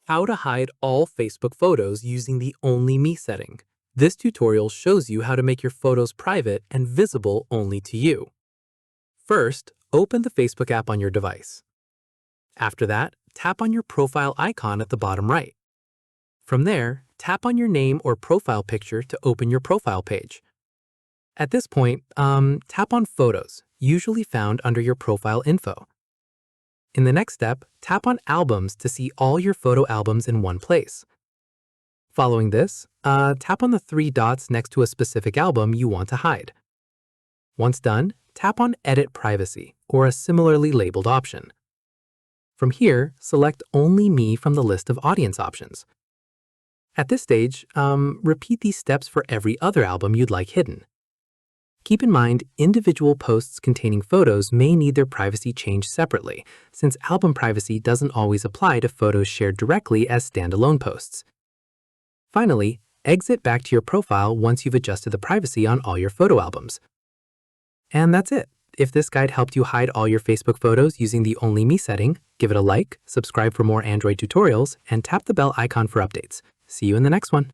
How to hide all Facebook photos using the Only Me setting. This tutorial shows you how to make your photos private and visible only to you. First, open the Facebook app on your device. After that, tap on your profile icon at the bottom right. From there, tap on your name or profile picture to open your profile page. At this point, tap on Photos, usually found under your profile info. In the next step, tap on Albums to see all your photo albums in one place. Following this, tap on the three dots next to a specific album you want to hide. Once done, tap on Edit Privacy or a similarly labeled option. From here, select Only Me from the list of audience options. At this stage, repeat these steps for every other album you'd like hidden. Keep in mind, individual posts containing photos may need their privacy changed separately, since album privacy doesn't always apply to photos shared directly as standalone posts. Finally, exit back to your profile once you've adjusted the privacy on all your photo albums. And that's it. If this guide helped you hide all your Facebook photos using the Only Me setting, give it a like, subscribe for more Android tutorials, and tap the bell icon for updates. See you in the next one.